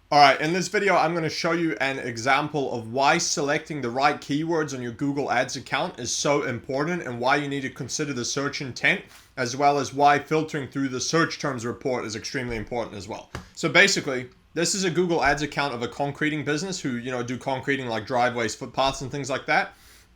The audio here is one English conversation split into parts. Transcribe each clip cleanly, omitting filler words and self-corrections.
Alright, in this video I'm going to show you an example of why selecting the right keywords on your Google Ads account is so important and why you need to consider the search intent, as well as why filtering through the search terms report is extremely important as well. So basically, this is a Google Ads account of a concreting business who, do concreting like driveways, footpaths and things like that.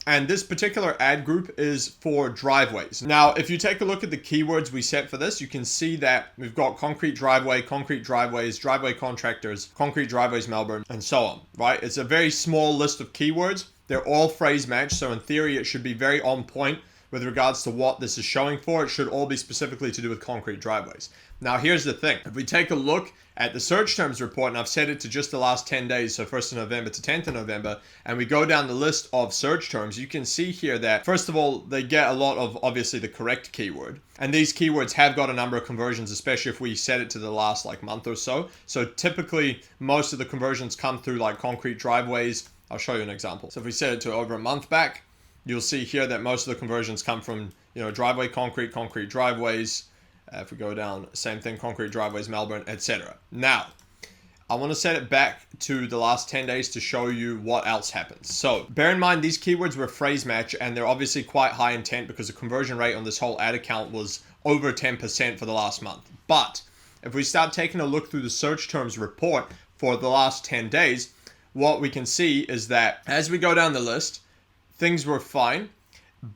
And this particular ad group is for driveways. Now, if you take a look at the keywords we set for this, you can see that we've got concrete driveway, concrete driveways, driveway contractors, concrete driveways Melbourne, and so on, right? It's a very small list of keywords. They're all phrase matched, so in theory, it should be very on point with regards to what this is showing for. It should all be specifically to do with concrete driveways. Now, here's the thing. If we take a look at the search terms report, and I've set it to just the last 10 days, so 1st of November to 10th of November, and we go down the list of search terms, you can see here that, first of all, they get a lot of, obviously, the correct keyword. And these keywords have got a number of conversions, especially if we set it to the last, month or so. So typically, most of the conversions come through, concrete driveways. I'll show you an example. So if we set it to over a month back, you'll see here that most of the conversions come from, driveway concrete, concrete driveways. If we go down, same thing, concrete driveways, Melbourne, etc. Now, I want to set it back to the last 10 days to show you what else happens. So bear in mind, these keywords were phrase match, and they're obviously quite high intent because the conversion rate on this whole ad account was over 10% for the last month. But if we start taking a look through the search terms report for the last 10 days, what we can see is that as we go down the list, things were fine,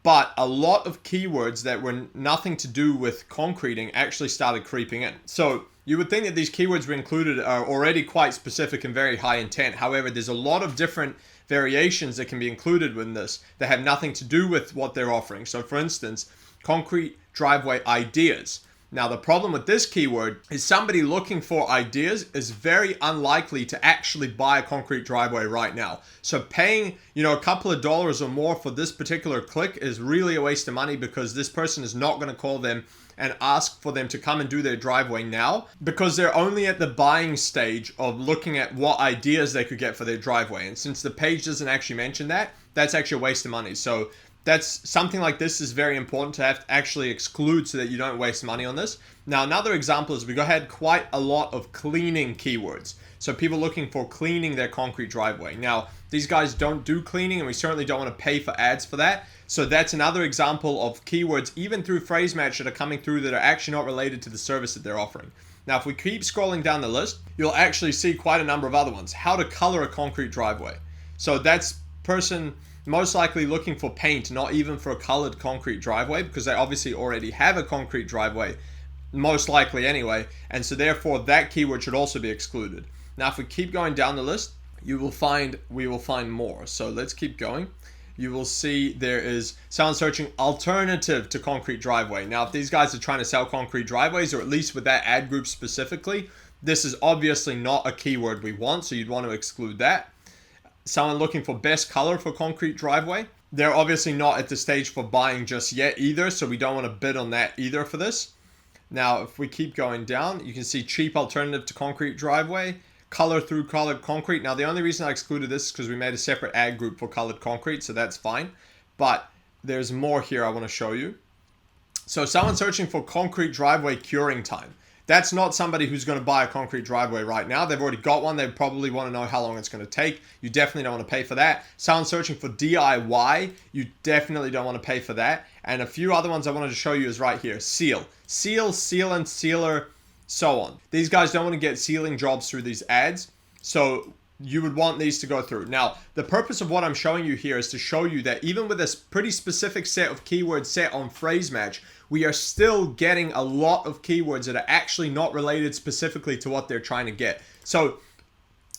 but a lot of keywords that were nothing to do with concreting actually started creeping in. So you would think that these keywords we included are already quite specific and very high intent. However, there's a lot of different variations that can be included within this that have nothing to do with what they're offering. So for instance, concrete driveway ideas. Now, the problem with this keyword is somebody looking for ideas is very unlikely to actually buy a concrete driveway right now. So paying, a couple of dollars or more for this particular click is really a waste of money because this person is not going to call them and ask for them to come and do their driveway now because they're only at the buying stage of looking at what ideas they could get for their driveway. And since the page doesn't actually mention that, that's actually a waste of money. So that's something like this is very important to have to actually exclude so that you don't waste money on this. Now, another example is we had quite a lot of cleaning keywords. So people looking for cleaning their concrete driveway. Now, these guys don't do cleaning and we certainly don't want to pay for ads for that. So that's another example of keywords, even through phrase match, that are coming through that are actually not related to the service that they're offering. Now, if we keep scrolling down the list, you'll actually see quite a number of other ones. How to color a concrete driveway. So that's person most likely looking for paint, not even for a colored concrete driveway, because they obviously already have a concrete driveway, most likely anyway, and so therefore that keyword should also be excluded. Now, if we keep going down the list, we will find more. So let's keep going. You will see there is someone searching alternative to concrete driveway. Now, if these guys are trying to sell concrete driveways, or at least with that ad group specifically, this is obviously not a keyword we want, so you'd want to exclude that. Someone looking for best color for concrete driveway. They're obviously not at the stage for buying just yet either, so we don't want to bid on that either for this. Now, if we keep going down, you can see cheap alternative to concrete driveway, color through colored concrete. Now, the only reason I excluded this is because we made a separate ad group for colored concrete, so that's fine. But there's more here I want to show you. So someone searching for concrete driveway curing time. That's not somebody who's going to buy a concrete driveway right now. They've already got one. They probably want to know how long it's going to take. You definitely don't want to pay for that. Someone searching for DIY, you definitely don't want to pay for that. And a few other ones I wanted to show you is right here. Seal, sealant, sealer, so on. These guys don't want to get sealing jobs through these ads. So you would want these to go through. Now, the purpose of what I'm showing you here is to show you that even with this pretty specific set of keywords set on phrase match, we are still getting a lot of keywords that are actually not related specifically to what they're trying to get. So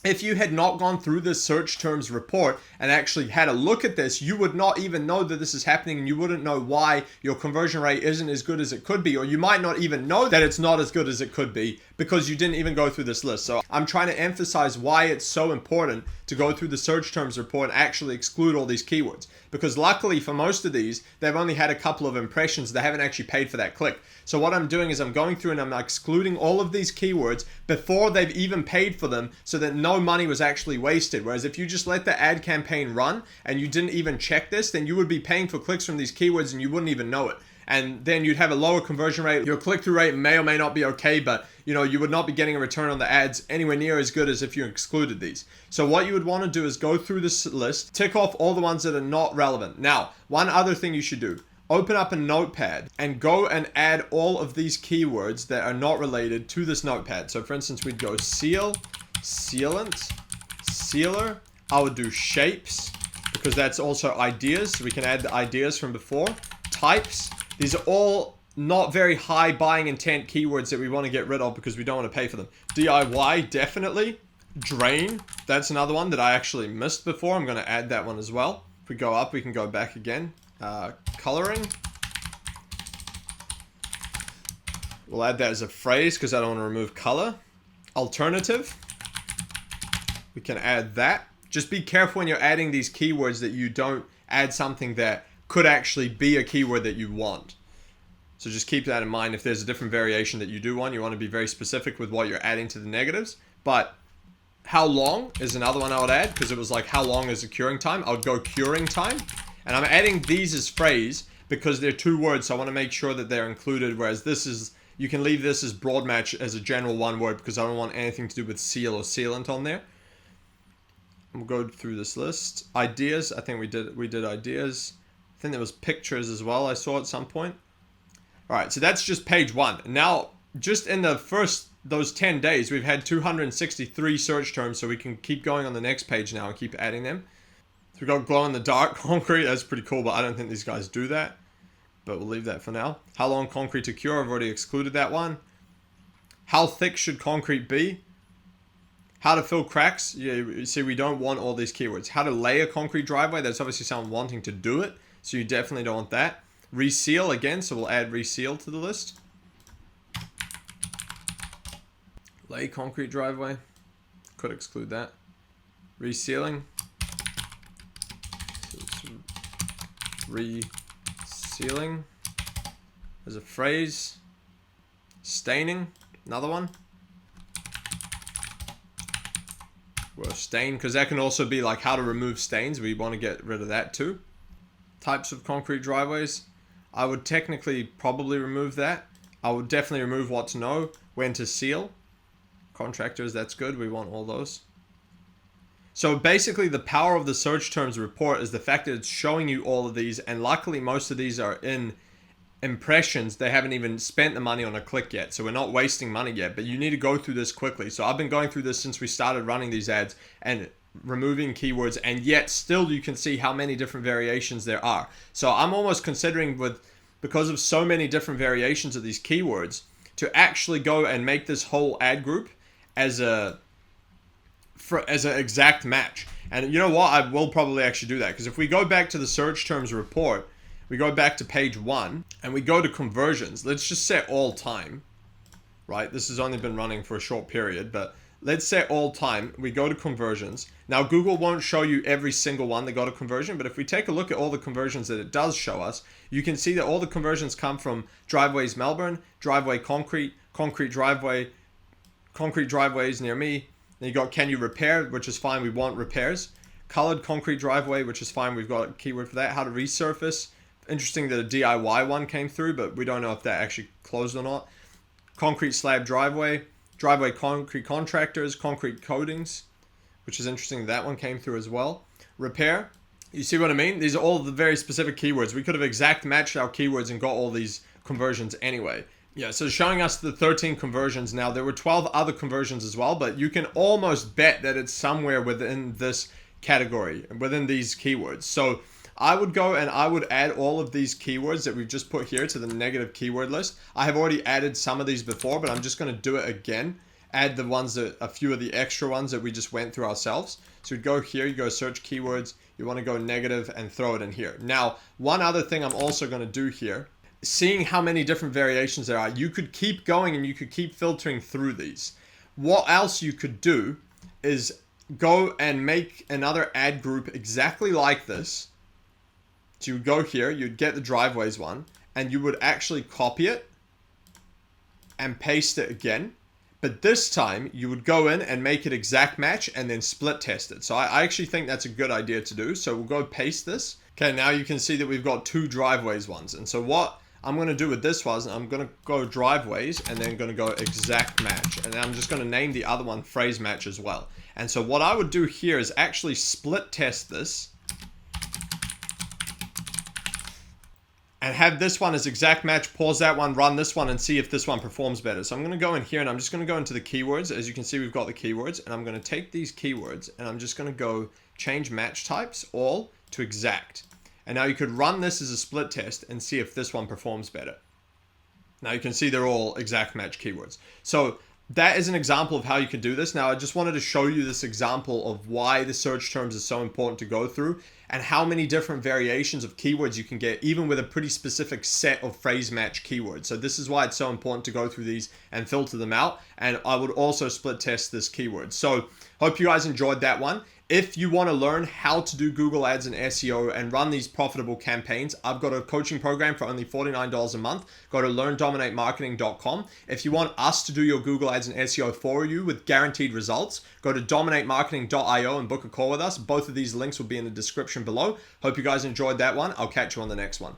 if you had not gone through this search terms report and actually had a look at this, you would not even know that this is happening, and you wouldn't know why your conversion rate isn't as good as it could be, or you might not even know that it's not as good as it could be because you didn't even go through this list. So I'm trying to emphasize why it's so important to go through the search terms report and actually exclude all these keywords, because luckily for most of these, they've only had a couple of impressions. They haven't actually paid for that click. So what I'm doing is I'm going through and I'm excluding all of these keywords before they've even paid for them, so that no money was actually wasted. Whereas if you just let the ad campaign run and you didn't even check this, then you would be paying for clicks from these keywords and you wouldn't even know it. and then you'd have a lower conversion rate. Your click-through rate may or may not be okay, but you would not be getting a return on the ads anywhere near as good as if you excluded these. So what you would want to do is go through this list, tick off all the ones that are not relevant. Now, one other thing you should do, open up a notepad and go and add all of these keywords that are not related to this notepad. So for instance, we'd go seal, sealant, sealer. I would do shapes because that's also ideas. So we can add the ideas from before. Types. These are all not very high buying intent keywords that we want to get rid of because we don't want to pay for them. DIY, definitely. Drain. That's another one that I actually missed before. I'm going to add that one as well. If we go up, we can go back again. Coloring. We'll add that as a phrase because I don't want to remove color. Alternative. We can add that. Just be careful when you're adding these keywords that you don't add something that could actually be a keyword that you want. So just keep that in mind. If there's a different variation that you do want, you want to be very specific with what you're adding to the negatives. But how long is another one I would add, because it was like how long is the curing time. I would go curing time. And I'm adding these as phrase because they're 2 words, so I want to make sure that they're included, whereas this is, you can leave this as broad match as a general 1 word because I don't want anything to do with seal or sealant on there. We'll go through this list. Ideas, I think we did ideas. I think there was pictures as well I saw at some point. All right, so that's just page 1. Now, just in the first, those 10 days, we've had 263 search terms, so we can keep going on the next page now and keep adding them. So we've got glow-in-the-dark concrete. That's pretty cool, but I don't think these guys do that. But we'll leave that for now. How long concrete to cure? I've already excluded that one. How thick should concrete be? How to fill cracks? Yeah, you see, we don't want all these keywords. How to lay a concrete driveway? That's obviously someone wanting to do it, so you definitely don't want that. Reseal again, so we'll add reseal to the list. Lay concrete driveway. Could exclude that. Resealing. Resealing as a phrase. Staining, another one. Well, stain, because that can also be like how to remove stains. We want to get rid of that too. Types of concrete driveways. I would technically probably remove that. I would definitely remove what to know, when to seal. Contractors, that's good. We want all those. So basically the power of the search terms report is the fact that it's showing you all of these, and luckily most of these are in impressions. They haven't even spent the money on a click yet, so we're not wasting money yet, but you need to go through this quickly. So I've been going through this since we started running these ads and removing keywords, and yet still you can see how many different variations there are. So I'm almost considering, because of so many different variations of these keywords, to actually go and make this whole ad group as an exact match. And you know what, I will probably actually do that, because if we go back to the search terms report, we go back to page 1 and we go to conversions. Let's just set all time, right? This has only been running for a short period, but let's set all time. We go to conversions. Now, Google won't show you every single one that got a conversion, but if we take a look at all the conversions that it does show us, you can see that all the conversions come from driveways Melbourne, driveway concrete, concrete driveway, concrete driveways near me. Then you got can you repair, which is fine. We want repairs. Colored concrete driveway, which is fine. We've got a keyword for that. How to resurface. Interesting that a DIY one came through, but we don't know if that actually closed or not. Concrete slab driveway, driveway concrete contractors, concrete coatings, which is interesting that one came through as well. Repair, you see what I mean? These are all the very specific keywords. We could have exact matched our keywords and got all these conversions anyway. Yeah, so showing us the 13 conversions now. There were 12 other conversions as well, but you can almost bet that it's somewhere within this category, within these keywords. So I would go and I would add all of these keywords that we've just put here to the negative keyword list. I have already added some of these before, but I'm just going to do it again. Add the ones that, a few of the extra ones that we just went through ourselves. So you go here, you go search keywords, you want to go negative and throw it in here. Now, one other thing I'm also going to do here, seeing how many different variations there are, you could keep going and you could keep filtering through these. What else you could do is go and make another ad group exactly like this. So you would go here, you'd get the driveways one, and you would actually copy it and paste it again. But this time you would go in and make it exact match and then split test it. So I actually think that's a good idea to do. So we'll go paste this. Okay, now you can see that we've got 2 driveways ones. And so what I'm going to do with this was, I'm going to go driveways and then going to go exact match. And then I'm just going to name the other one phrase match as well. And so what I would do here is actually split test this and have this one as exact match, pause that one, run this one, and see if this one performs better. So I'm going to go in here and I'm just going to go into the keywords. As you can see, we've got the keywords, and I'm going to take these keywords and I'm just going to go change match types all to exact. And now you could run this as a split test and see if this one performs better. Now you can see they're all exact match keywords. So that is an example of how you can do this. Now I just wanted to show you this example of why the search terms are so important to go through and how many different variations of keywords you can get even with a pretty specific set of phrase match keywords. So this is why it's so important to go through these and filter them out. And I would also split test this keyword. So hope you guys enjoyed that one. If you want to learn how to do Google Ads and SEO and run these profitable campaigns, I've got a coaching program for only $49 a month. Go to learndominatemarketing.com. If you want us to do your Google Ads and SEO for you with guaranteed results, go to dominatemarketing.io and book a call with us. Both of these links will be in the description below. Hope you guys enjoyed that one. I'll catch you on the next one.